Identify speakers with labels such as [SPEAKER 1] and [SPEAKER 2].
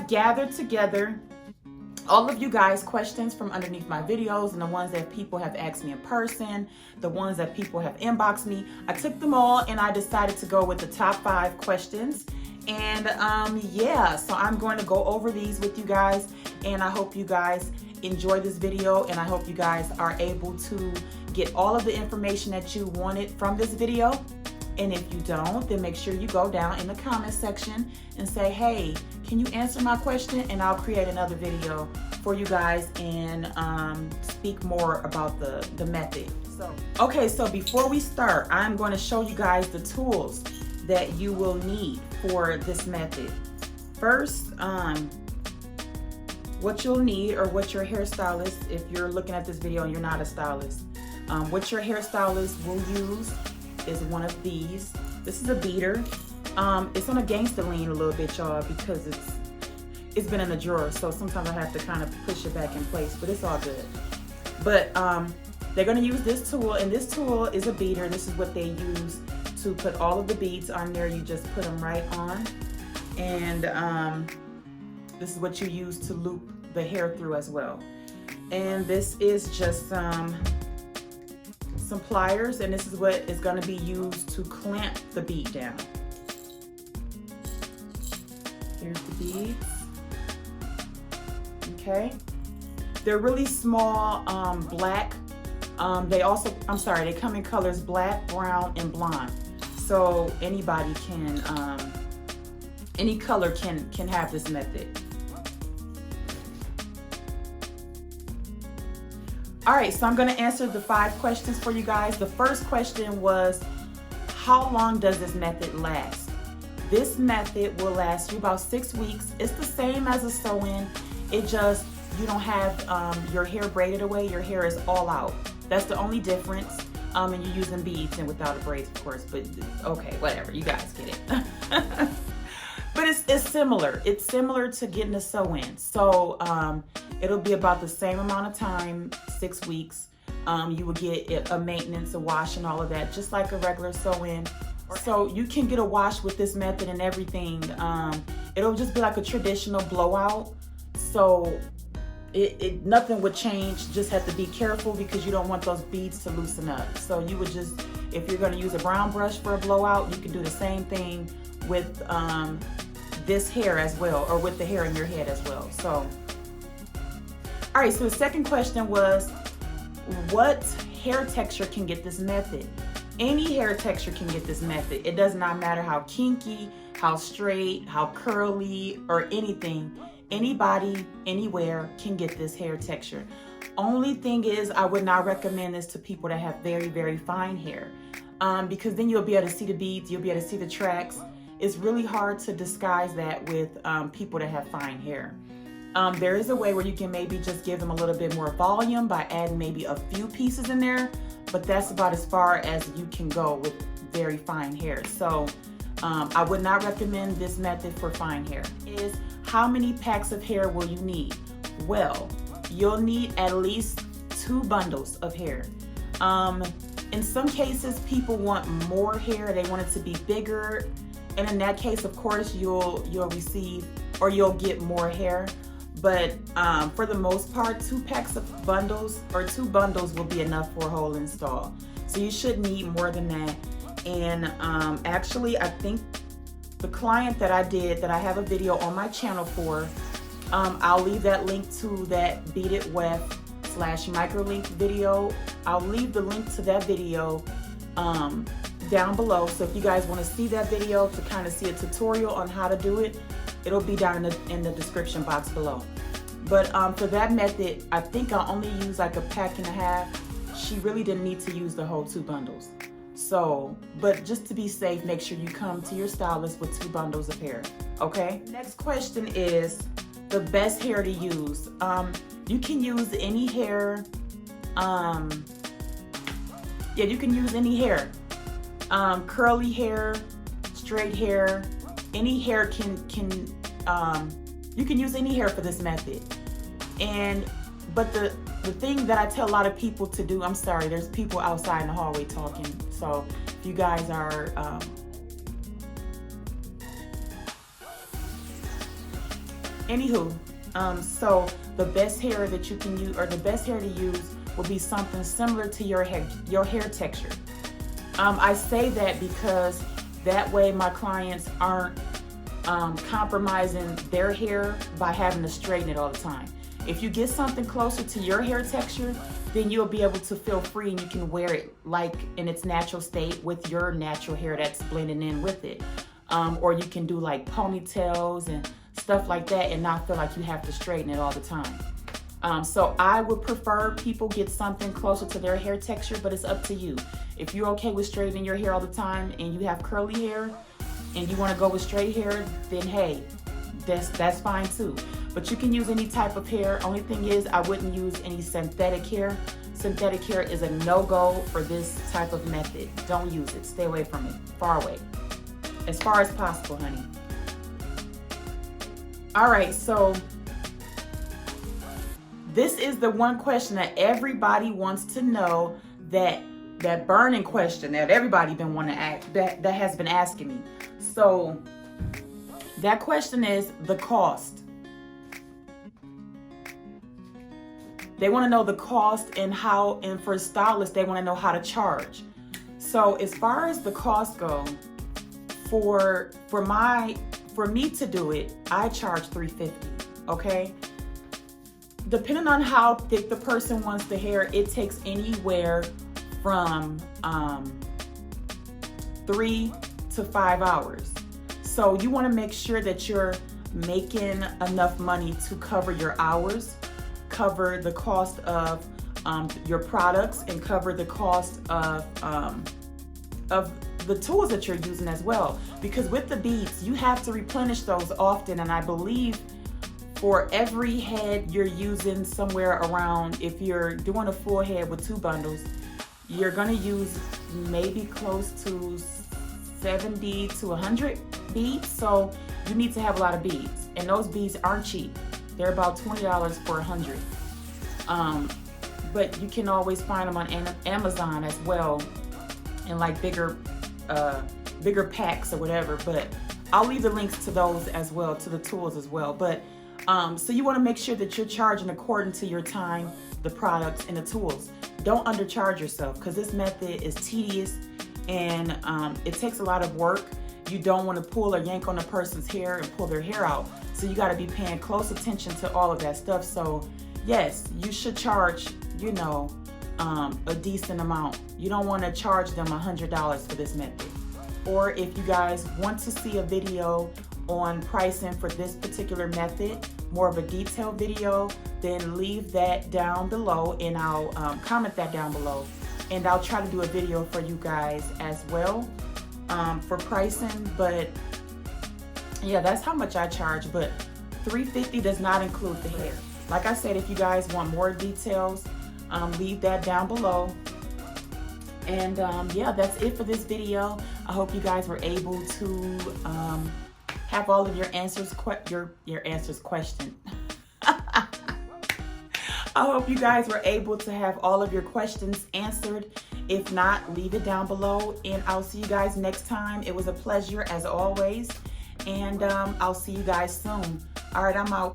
[SPEAKER 1] have gathered together all of you guys' questions from underneath my videos, and the ones that people have asked me in person, the ones that people have inboxed me. I took them all and I decided to go with the top 5 questions. And yeah, so I'm going to go over these with you guys, and I hope you guys enjoy this video, and I hope you guys are able to get all of the information that you wanted from this video. And if you don't, then make sure you go down in the comment section and say, hey, can you answer my question? And I'll create another video for you guys and speak more about the method. Okay, so before we start, I'm going to show you guys the tools that you will need for this method. First, what you'll need, or what your hairstylist, if you're looking at this video and you're not a stylist, what your hairstylist will use is one of these. This is a beater. It's on a gangster lean a little bit, y'all, because it's been in the drawer, so sometimes I have to kind of push it back in place, but it's all good. But they're gonna use this tool, and this tool is a beater. This is what they use to put all of the beads on there. You just put them right on, and this is what you use to loop the hair through as well. And this is just some pliers, and this is what is going to be used to clamp the bead down. Here's the beads. Okay, they're really small, black. They come in colors black, brown, and blonde. So anybody can, any color can have this method. All right, so I'm gonna answer the 5 questions for you guys. The first question was, how long does this method last? This method will last you about 6 weeks. It's the same as a sew-in. It just, you don't have your hair braided away. Your hair is all out. That's the only difference. And you're using beads and without a braids, of course, but okay, whatever, you guys get it. But it's similar. It's similar to getting a sew-in. So it'll be about the same amount of time, 6 weeks. You will get a maintenance, a wash, and all of that, just like a regular sew-in. So you can get a wash with this method and everything. It'll just be like a traditional blowout. So nothing would change. Just have to be careful because you don't want those beads to loosen up. So you would just, if you're gonna use a brown brush for a blowout, you can do the same thing with this hair as well, or with the hair in your head as well. So, all right, so the second question was, what hair texture can get this method? Any hair texture can get this method. It does not matter how kinky, how straight, how curly, or anything. Anybody, anywhere can get this hair texture. Only thing is, I would not recommend this to people that have very, very fine hair, because then you'll be able to see the beads, you'll be able to see the tracks. It's really hard to disguise that with people that have fine hair. There is a way where you can maybe just give them a little bit more volume by adding maybe a few pieces in there, but that's about as far as you can go with very fine hair. So I would not recommend this method for fine hair. Is how many packs of hair will you need? Well, you'll need at least 2 bundles of hair. In some cases, people want more hair. They want it to be bigger. And in that case, of course, you'll receive, or you'll get more hair. But for the most part, 2 packs of bundles, or 2 bundles will be enough for a whole install. So you shouldn't need more than that. And actually, I think the client that I did, that I have a video on my channel for, I'll leave that link to that Beaded weft / microlink video. I'll leave the link to that video down below. So if you guys want to see that video to kind of see a tutorial on how to do it, it'll be down in the description box below. But for that method, I think I'll only use like a pack and a half. She really didn't need to use the whole 2 bundles. So, but just to be safe, make sure you come to your stylist with 2 bundles of hair, okay? Next question is the best hair to use. You can use any hair. Yeah, you can use any hair. Curly hair, straight hair, any hair you can use any hair for this method. But the thing that I tell a lot of people to do, I'm sorry, there's people outside in the hallway talking. So if you guys are, Anywho, so the best hair that you can use, or the best hair to use, will be something similar to your hair texture. I say that because that way my clients aren't compromising their hair by having to straighten it all the time. If you get something closer to your hair texture, then you'll be able to feel free and you can wear it like in its natural state with your natural hair that's blending in with it. Or you can do like ponytails and stuff like that and not feel like you have to straighten it all the time. So I would prefer people get something closer to their hair texture, but it's up to you. If you're okay with straightening your hair all the time and you have curly hair and you want to go with straight hair, then hey, that's fine too. But you can use any type of hair. Only thing is, I wouldn't use any synthetic hair. Synthetic hair is a no-go for this type of method. Don't use it. Stay away from it. Far away. As far as possible, honey. All right, so this is the one question that everybody wants to know, that burning question that everybody been wanting to ask, that has been asking me. So that question is the cost. They want to know the cost and how, and for stylists, they want to know how to charge. So as far as the cost go, for me to do it, I charge $350, okay? Depending on how thick the person wants the hair, it takes anywhere from 3 to 5 hours. So you want to make sure that you're making enough money to cover your hours, cover the cost of your products, and cover the cost of the tools that you're using as well. Because with the beads, you have to replenish those often, and I believe for every head you're using somewhere around, if you're doing a full head with 2 bundles, you're gonna use maybe close to 70 to 100 beads. So you need to have a lot of beads, and those beads aren't cheap. They're about $20 for 100. But you can always find them on Amazon as well, in like bigger packs or whatever. But I'll leave the links to those as well, to the tools as well. But so you want to make sure that you're charging according to your time, the products, and the tools. Don't undercharge yourself, because this method is tedious and it takes a lot of work. You don't want to pull or yank on a person's hair and pull their hair out. So you got to be paying close attention to all of that stuff. So yes, you should charge, you know, a decent amount. You don't want to charge them $100 for this method. Or if you guys want to see a video on pricing for this particular method, more of a detailed video, then leave that down below and I'll comment that down below. And I'll try to do a video for you guys as well for pricing. But yeah, that's how much I charge. But $350 does not include the hair. Like I said, if you guys want more details, leave that down below. And yeah, that's it for this video. I hope you guys were able to have all of your answers, your answers question. I hope you guys were able to have all of your questions answered. If not, leave it down below, and I'll see you guys next time. It was a pleasure as always, and I'll see you guys soon. All right, I'm out.